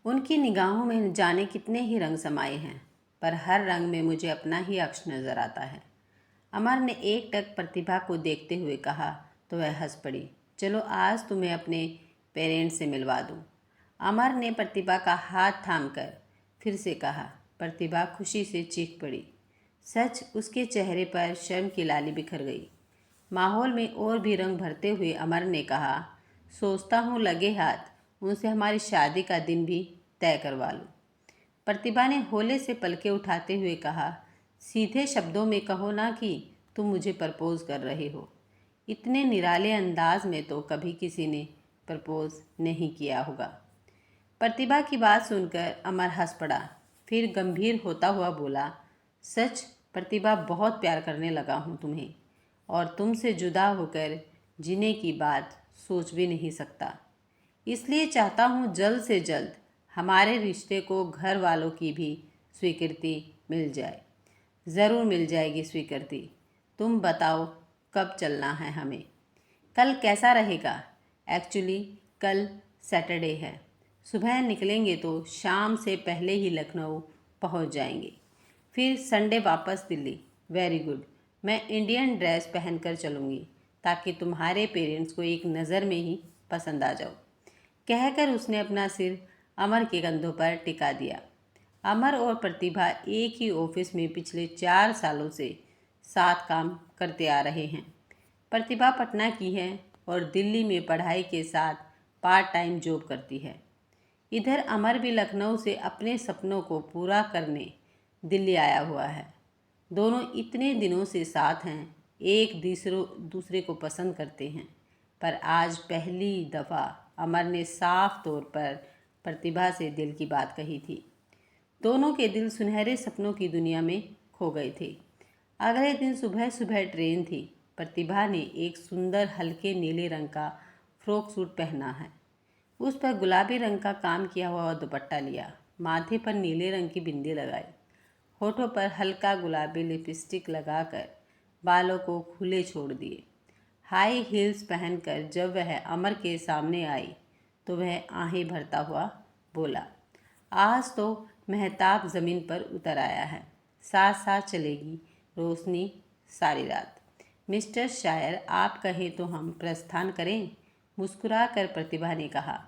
उनकी निगाहों में जाने कितने ही रंग समाये हैं, पर हर रंग में मुझे अपना ही अक्ष नजर आता है। अमर ने एकटक प्रतिभा को देखते हुए कहा तो वह हंस पड़ी। चलो आज तुम्हें अपने पेरेंट्स से मिलवा दूँ। अमर ने प्रतिभा का हाथ थामकर फिर से कहा। प्रतिभा खुशी से चीख पड़ी। सच, उसके चेहरे पर शर्म की लाली बिखर गई। माहौल में और भी रंग भरते हुए अमर ने कहा, सोचता हूँ लगे हाथ उनसे हमारी शादी का दिन भी तय करवा लूँ। प्रतिभा ने होले से पलके उठाते हुए कहा, सीधे शब्दों में कहो ना कि तुम मुझे प्रपोज कर रहे हो। इतने निराले अंदाज में तो कभी किसी ने प्रपोज नहीं किया होगा। प्रतिभा की बात सुनकर अमर हंस पड़ा, फिर गंभीर होता हुआ बोला, सच प्रतिभा, बहुत प्यार करने लगा हूँ तुम्हें, और तुमसे जुदा होकर जीने की बात सोच भी नहीं सकता। इसलिए चाहता हूँ जल्द से जल्द हमारे रिश्ते को घर वालों की भी स्वीकृति मिल जाए। ज़रूर मिल जाएगी स्वीकृति। तुम बताओ कब चलना है हमें? कल कैसा रहेगा? एक्चुअली कल सैटरडे है। सुबह निकलेंगे तो शाम से पहले ही लखनऊ पहुंच जाएंगे, फिर संडे वापस दिल्ली। Very good. मैं इंडियन ड्रेस पहनकर चलूँगी ताकि तुम्हारे पेरेंट्स को एक नज़र में ही पसंद आ जाओ। कहकर उसने अपना सिर अमर के कंधों पर टिका दिया। अमर और प्रतिभा एक ही ऑफिस में पिछले 4 सालों से साथ काम करते आ रहे हैं। प्रतिभा पटना की है और दिल्ली में पढ़ाई के साथ पार्ट टाइम जॉब करती है। इधर अमर भी लखनऊ से अपने सपनों को पूरा करने दिल्ली आया हुआ है। दोनों इतने दिनों से साथ हैं, एक दूसरे को पसंद करते हैं, पर आज पहली दफ़ा अमर ने साफ तौर पर प्रतिभा से दिल की बात कही थी। दोनों के दिल सुनहरे सपनों की दुनिया में खो गए थे। अगले दिन सुबह सुबह ट्रेन थी। प्रतिभा ने एक सुंदर हल्के नीले रंग का फ्रॉक सूट पहना है। उस पर गुलाबी रंग का काम किया हुआ दुपट्टा लिया, माथे पर नीले रंग की बिंदी लगाई, होठों पर हल्का गुलाबी लिपस्टिक लगाकर बालों को खुले छोड़ दिए। हाई हील्स पहनकर जब वह अमर के सामने आई तो वह आहें भरता हुआ बोला, आज तो महताब ज़मीन पर उतर आया है, साथ साथ चलेगी रोशनी सारी रात। मिस्टर शायर, आप कहें तो हम प्रस्थान करें? मुस्कुरा कर प्रतिभा ने कहा,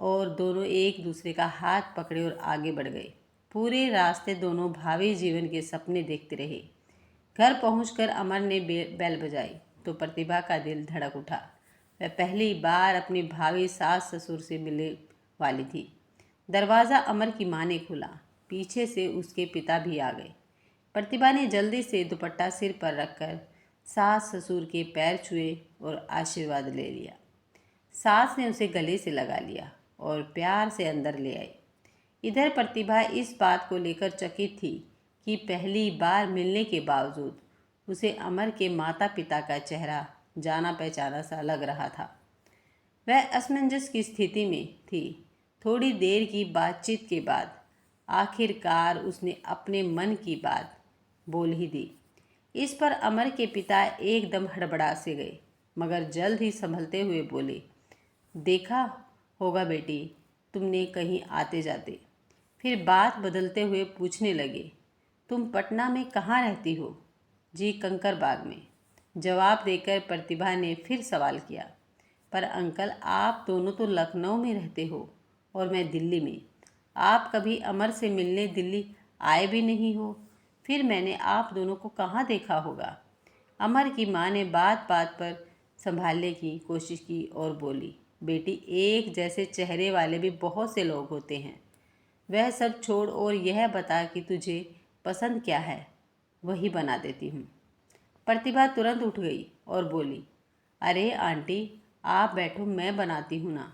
और दोनों एक दूसरे का हाथ पकड़े और आगे बढ़ गए। पूरे रास्ते दोनों भावी जीवन के सपने देखते रहे। घर पहुंचकर अमर ने बेल बजाई तो प्रतिभा का दिल धड़क उठा। वह पहली बार अपनी भावी सास ससुर से मिलने वाली थी। दरवाज़ा अमर की माँ ने खोला। पीछे से उसके पिता भी आ गए। प्रतिभा ने जल्दी से दुपट्टा सिर पर रखकर सास ससुर के पैर छुए और आशीर्वाद ले लिया। सास ने उसे गले से लगा लिया और प्यार से अंदर ले आई। इधर प्रतिभा इस बात को लेकर चकित थी कि पहली बार मिलने के बावजूद उसे अमर के माता पिता का चेहरा जाना पहचाना सा लग रहा था। वह असमंजस की स्थिति में थी। थोड़ी देर की बातचीत के बाद आखिरकार उसने अपने मन की बात बोल ही दी। इस पर अमर के पिता एकदम हड़बड़ा से गए, मगर जल्द ही संभलते हुए बोले, देखा होगा बेटी तुमने कहीं आते जाते। फिर बात बदलते हुए पूछने लगे, तुम पटना में कहाँ रहती हो? जी, कंकर बाग में। जवाब देकर प्रतिभा ने फिर सवाल किया, पर अंकल आप दोनों तो लखनऊ में रहते हो और मैं दिल्ली में। आप कभी अमर से मिलने दिल्ली आए भी नहीं हो, फिर मैंने आप दोनों को कहाँ देखा होगा? अमर की माँ ने बात बात पर संभालने की कोशिश की और बोली, बेटी एक जैसे चेहरे वाले भी बहुत से लोग होते हैं। वह सब छोड़ और यह बता कि तुझे पसंद क्या है, वही बना देती हूँ। प्रतिभा तुरंत उठ गई और बोली, अरे आंटी आप बैठो, मैं बनाती हूँ ना।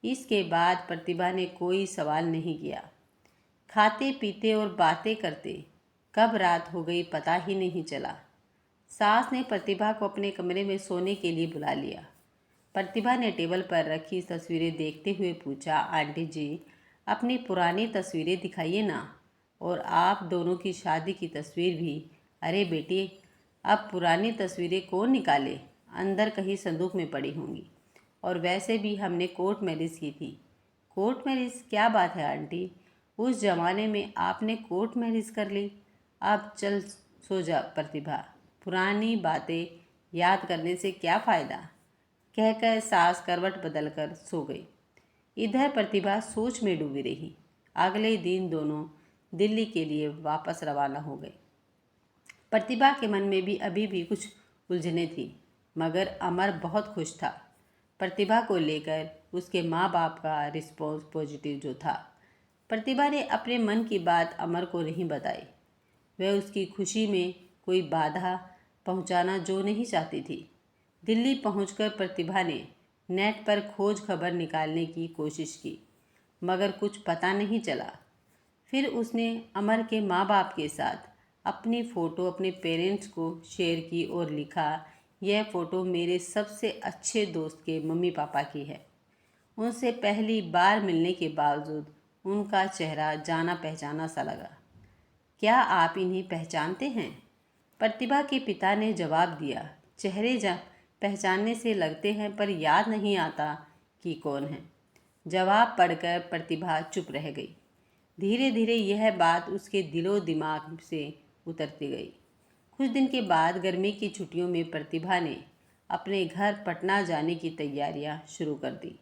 इसके बाद प्रतिभा ने कोई सवाल नहीं किया। खाते पीते और बातें करते कब रात हो गई पता ही नहीं चला। सास ने प्रतिभा को अपने कमरे में सोने के लिए बुला लिया। प्रतिभा ने टेबल पर रखी तस्वीरें देखते हुए पूछा, आंटी जी अपनी पुरानी तस्वीरें दिखाइए ना, और आप दोनों की शादी की तस्वीर भी। अरे बेटी अब पुरानी तस्वीरें कौन निकाले, अंदर कहीं संदूक में पड़ी होंगी, और वैसे भी हमने कोर्ट मैरिज की थी, कोर्ट मैरिज? क्या बात है आंटी, उस जमाने में आपने कोर्ट मैरिज कर ली। अब चल सो जा प्रतिभा, पुरानी बातें याद करने से क्या फ़ायदा, कहकर सास करवट बदलकर सो गई। इधर प्रतिभा सोच में डूबी रही। अगले दिन दोनों दिल्ली के लिए वापस रवाना हो गए। प्रतिभा के मन में भी अभी भी कुछ उलझने थी, मगर अमर बहुत खुश था। प्रतिभा को लेकर उसके माँ बाप का रिस्पॉन्स पॉजिटिव जो था। प्रतिभा ने अपने मन की बात अमर को नहीं बताई। वह उसकी खुशी में कोई बाधा पहुंचाना जो नहीं चाहती थी। दिल्ली पहुंचकर प्रतिभा ने नेट पर खोज खबर निकालने की कोशिश की, मगर कुछ पता नहीं चला। फिर उसने अमर के माँ बाप के साथ अपनी फ़ोटो अपने पेरेंट्स को शेयर की और लिखा, यह फ़ोटो मेरे सबसे अच्छे दोस्त के मम्मी पापा की है। उनसे पहली बार मिलने के बावजूद उनका चेहरा जाना पहचाना सा लगा। क्या आप इन्हें पहचानते हैं? प्रतिभा के पिता ने जवाब दिया, चेहरे पहचानने से लगते हैं, पर याद नहीं आता कि कौन है। जवाब पढ़कर प्रतिभा चुप रह गई। धीरे धीरे यह बात उसके दिलो दिमाग से उतरती गई। कुछ दिन के बाद गर्मी की छुट्टियों में प्रतिभा ने अपने घर पटना जाने की तैयारियां शुरू कर दी।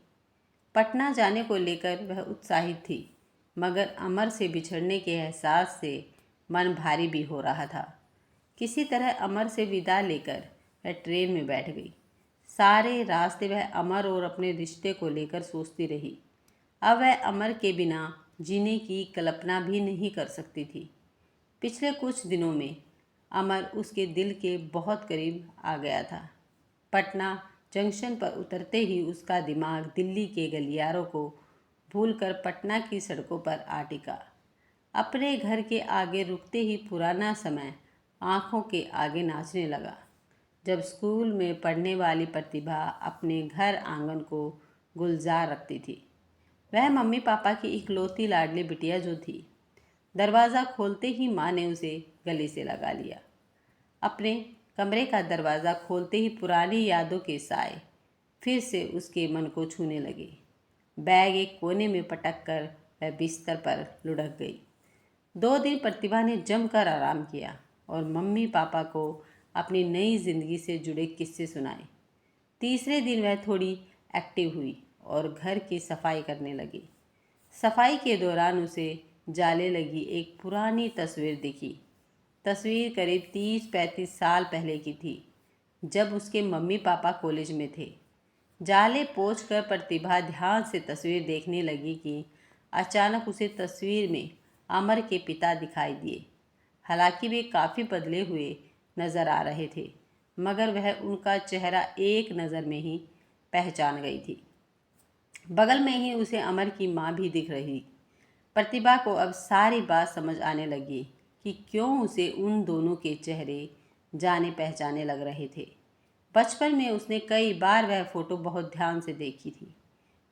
पटना जाने को लेकर वह उत्साहित थी, मगर अमर से बिछड़ने के एहसास से मन भारी भी हो रहा था। किसी तरह अमर से विदा लेकर वह ट्रेन में बैठ गई। सारे रास्ते वह अमर और अपने रिश्ते को लेकर सोचती रही। अब वह अमर के बिना जीने की कल्पना भी नहीं कर सकती थी। पिछले कुछ दिनों में अमर उसके दिल के बहुत करीब आ गया था। पटना जंक्शन पर उतरते ही उसका दिमाग दिल्ली के गलियारों को भूलकर पटना की सड़कों पर आ टिका। अपने घर के आगे रुकते ही पुराना समय आंखों के आगे नाचने लगा, जब स्कूल में पढ़ने वाली प्रतिभा अपने घर आंगन को गुलजार रखती थी। वह मम्मी पापा की इकलौती लाडली बिटिया जो थी। दरवाज़ा खोलते ही माँ ने उसे गले से लगा लिया। अपने कमरे का दरवाज़ा खोलते ही पुरानी यादों के साए फिर से उसके मन को छूने लगे। बैग एक कोने में पटक कर वह बिस्तर पर लुढ़क गई। 2 दिन प्रतिभा ने जमकर आराम किया और मम्मी पापा को अपनी नई ज़िंदगी से जुड़े किस्से सुनाए। तीसरे दिन वह थोड़ी एक्टिव हुई और घर की सफाई करने लगी। सफाई के दौरान उसे जाले लगी एक पुरानी तस्वीर दिखी। तस्वीर करीब 30-35 साल पहले की थी, जब उसके मम्मी पापा कॉलेज में थे। जाले पोंछकर प्रतिभा ध्यान से तस्वीर देखने लगी कि अचानक उसे तस्वीर में अमर के पिता दिखाई दिए। हालांकि वे काफ़ी बदले हुए नज़र आ रहे थे, मगर वह उनका चेहरा एक नज़र में ही पहचान गई थी। बगल में ही उसे अमर की माँ भी दिख रही। प्रतिभा को अब सारी बात समझ आने लगी कि क्यों उसे उन दोनों के चेहरे जाने पहचाने लग रहे थे। बचपन में उसने कई बार वह फ़ोटो बहुत ध्यान से देखी थी,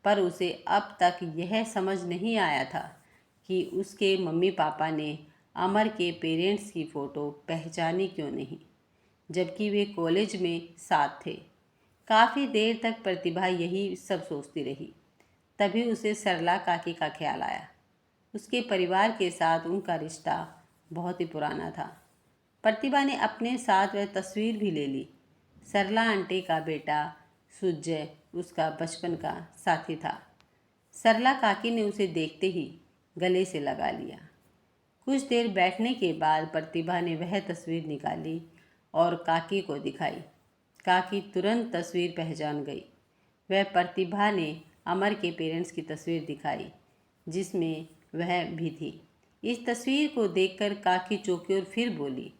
पर उसे अब तक यह समझ नहीं आया था कि उसके मम्मी पापा ने अमर के पेरेंट्स की फ़ोटो पहचानी क्यों नहीं, जबकि वे कॉलेज में साथ थे। काफ़ी देर तक प्रतिभा यही सब सोचती रही। तभी उसे सरला काकी का ख्याल आया। उसके परिवार के साथ उनका रिश्ता बहुत ही पुराना था। प्रतिभा ने अपने साथ वह तस्वीर भी ले ली। सरला आंटी का बेटा सुजय उसका बचपन का साथी था। सरला काकी ने उसे देखते ही गले से लगा लिया। कुछ देर बैठने के बाद प्रतिभा ने वह तस्वीर निकाली और काकी को दिखाई। काकी तुरंत तस्वीर पहचान गई। वह प्रतिभा ने अमर के पेरेंट्स की तस्वीर दिखाई, जिसमें वह भी थी। इस तस्वीर को देखकर काकी चौंकी और फिर बोली,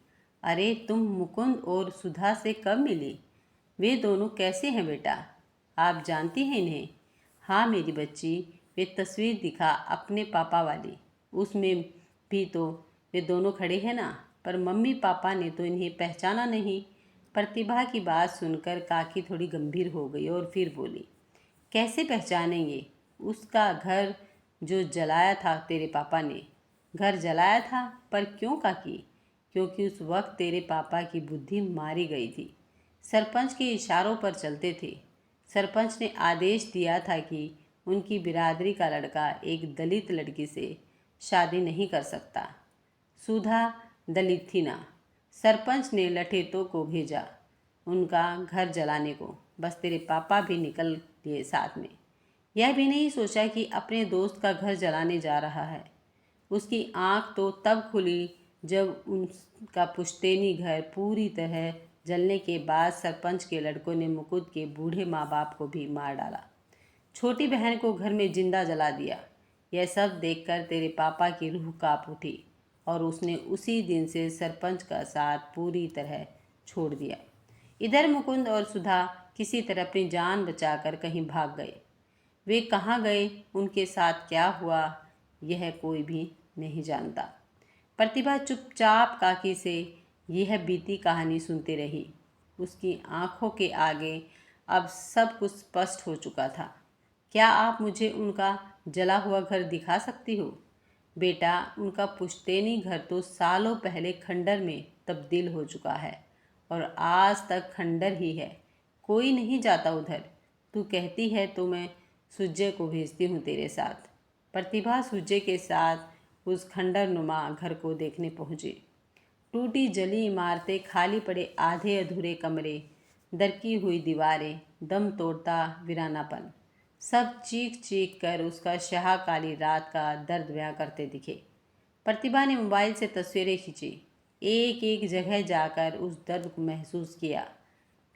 अरे तुम मुकुंद और सुधा से कब मिली? वे दोनों कैसे हैं बेटा? आप जानती हैं इन्हें? हाँ मेरी बच्ची, वे तस्वीर दिखा अपने पापा वाली, उसमें भी तो वे दोनों खड़े हैं ना, पर मम्मी पापा ने तो इन्हें पहचाना नहीं। प्रतिभा की बात सुनकर काकी थोड़ी गंभीर हो गई और फिर बोली, कैसे पहचानेंगे? उसका घर जो जलाया था तेरे पापा ने। घर जलाया था, पर क्यों काकी? क्योंकि उस वक्त तेरे पापा की बुद्धि मारी गई थी। सरपंच के इशारों पर चलते थे। सरपंच ने आदेश दिया था कि उनकी बिरादरी का लड़का एक दलित लड़की से शादी नहीं कर सकता। सुधा दलित थी ना। सरपंच ने लठेतों को भेजा उनका घर जलाने को। बस तेरे पापा भी निकल लिए साथ में। यह भी नहीं सोचा कि अपने दोस्त का घर जलाने जा रहा है। उसकी आंख तो तब खुली जब उनका पुश्तैनी घर पूरी तरह जलने के बाद सरपंच के लड़कों ने मुकुंद के बूढ़े माँ बाप को भी मार डाला। छोटी बहन को घर में जिंदा जला दिया। यह सब देखकर तेरे पापा की रूह कांप उठी और उसने उसी दिन से सरपंच का साथ पूरी तरह छोड़ दिया। इधर मुकुंद और सुधा किसी तरह अपनी जान बचाकर कहीं भाग गए। वे कहाँ गए, उनके साथ क्या हुआ, यह कोई भी नहीं जानता। प्रतिभा चुपचाप काकी से यह बीती कहानी सुनती रही। उसकी आंखों के आगे अब सब कुछ स्पष्ट हो चुका था। क्या आप मुझे उनका जला हुआ घर दिखा सकती हो? बेटा, उनका पुश्तैनी घर तो सालों पहले खंडर में तब्दील हो चुका है और आज तक खंडर ही है। कोई नहीं जाता उधर। तू कहती है तो मैं सुज्जय को भेजती हूँ तेरे साथ। प्रतिभा सुज्जय के साथ उस खंडर नुमा घर को देखने पहुँची। टूटी जली इमारतें, खाली पड़े आधे अधूरे कमरे, दरकी हुई दीवारें, दम तोड़ता वीरानापन, सब चीख चीख कर उसका शाह काली रात का दर्द बयां करते दिखे। प्रतिभा ने मोबाइल से तस्वीरें खींची, एक एक जगह जाकर उस दर्द को महसूस किया,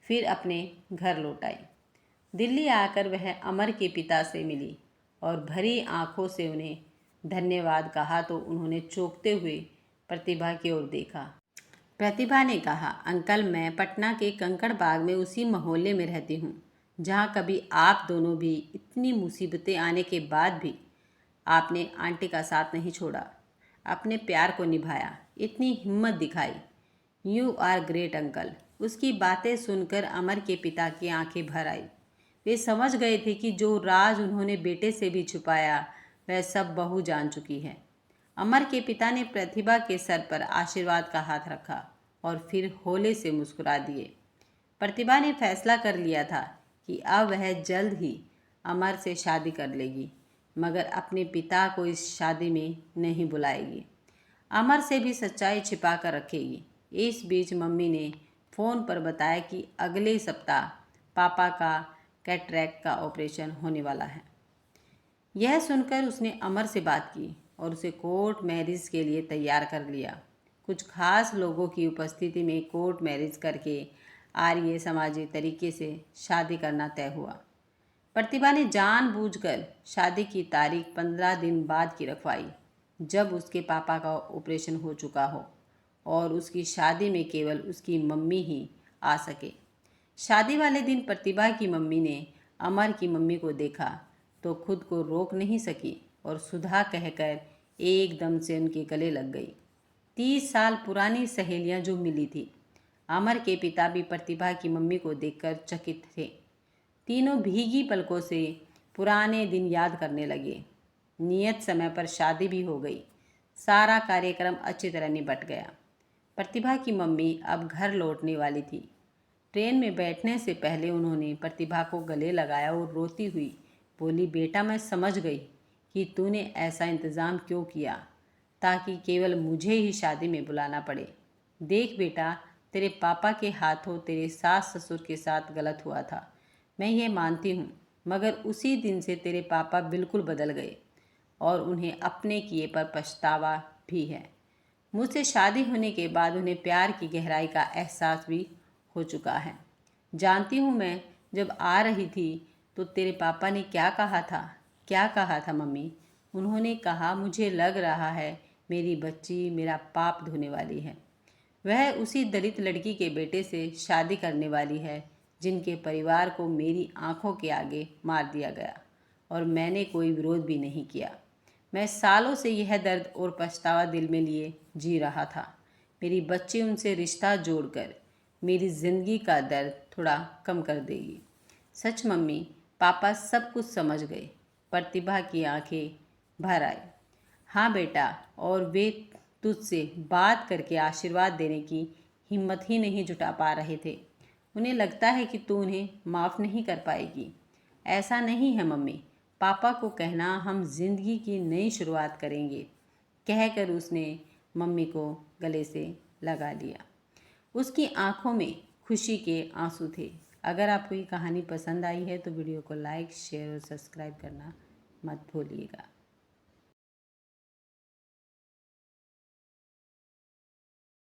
फिर अपने घर लौट आई। दिल्ली आकर वह अमर के पिता से मिली और भरी आंखों से उन्हें धन्यवाद कहा तो उन्होंने चौंकते हुए प्रतिभा की ओर देखा। प्रतिभा ने कहा, अंकल, मैं पटना के कंकड़ बाग में उसी मोहल्ले में रहती हूँ जहाँ कभी आप दोनों भी इतनी मुसीबतें आने के बाद भी आपने आंटी का साथ नहीं छोड़ा, अपने प्यार को निभाया, इतनी हिम्मत दिखाई। You are great uncle. उसकी बातें सुनकर अमर के पिता की आंखें भर आई। वे समझ गए थे कि जो राज उन्होंने बेटे से भी छुपाया वह सब बहू जान चुकी है। अमर के पिता ने प्रतिभा के सर पर आशीर्वाद का हाथ रखा और फिर होले से मुस्कुरा दिए। प्रतिभा ने फैसला कर लिया था कि अब वह जल्द ही अमर से शादी कर लेगी, मगर अपने पिता को इस शादी में नहीं बुलाएगी। अमर से भी सच्चाई छिपा कर रखेगी। इस बीच मम्मी ने फ़ोन पर बताया कि अगले सप्ताह पापा का कैटरैक्ट का ऑपरेशन होने वाला है। यह सुनकर उसने अमर से बात की और उसे कोर्ट मैरिज के लिए तैयार कर लिया। कुछ खास लोगों की उपस्थिति में कोर्ट मैरिज करके आर्य समाजी तरीके से शादी करना तय हुआ। प्रतिभा ने जानबूझकर शादी की तारीख 15 दिन बाद की रखवाई, जब उसके पापा का ऑपरेशन हो चुका हो और उसकी शादी में केवल उसकी मम्मी ही आ सके। शादी वाले दिन प्रतिभा की मम्मी ने अमर की मम्मी को देखा तो खुद को रोक नहीं सकी और सुधा कहकर एकदम से उनके गले लग गई। 30 साल पुरानी सहेलियां जो मिली थी। अमर के पिता भी प्रतिभा की मम्मी को देखकर चकित थे। तीनों भीगी पलकों से पुराने दिन याद करने लगे। नियत समय पर शादी भी हो गई। सारा कार्यक्रम अच्छी तरह निपट गया। प्रतिभा की मम्मी अब घर लौटने वाली थी। ट्रेन में बैठने से पहले उन्होंने प्रतिभा को गले लगाया और रोती हुई बोली, बेटा, मैं समझ गई कि तूने ऐसा इंतज़ाम क्यों किया ताकि केवल मुझे ही शादी में बुलाना पड़े। देख बेटा, तेरे पापा के हाथों तेरे सास ससुर के साथ गलत हुआ था, मैं ये मानती हूँ, मगर उसी दिन से तेरे पापा बिल्कुल बदल गए और उन्हें अपने किए पर पछतावा भी है। मुझसे शादी होने के बाद उन्हें प्यार की गहराई का एहसास भी हो चुका है। जानती हूँ, मैं जब आ रही थी तो तेरे पापा ने क्या कहा था? क्या कहा था मम्मी? उन्होंने कहा, मुझे लग रहा है मेरी बच्ची मेरा पाप धोने वाली है। वह उसी दलित लड़की के बेटे से शादी करने वाली है जिनके परिवार को मेरी आंखों के आगे मार दिया गया और मैंने कोई विरोध भी नहीं किया। मैं सालों से यह दर्द और पछतावा दिल में लिए जी रहा था। मेरी बच्ची उनसे रिश्ता जोड़कर मेरी ज़िंदगी का दर्द थोड़ा कम कर देगी। सच मम्मी, पापा सब कुछ समझ गए। प्रतिभा की आंखें भर आई। हाँ बेटा, और वे तुझसे बात करके आशीर्वाद देने की हिम्मत ही नहीं जुटा पा रहे थे। उन्हें लगता है कि तू उन्हें माफ़ नहीं कर पाएगी। ऐसा नहीं है मम्मी, पापा को कहना हम जिंदगी की नई शुरुआत करेंगे, कहकर उसने मम्मी को गले से लगा लिया। उसकी आंखों में खुशी के आंसू थे। अगर आपको ये कहानी पसंद आई है तो वीडियो को लाइक, शेयर और सब्सक्राइब करना मत भूलिएगा।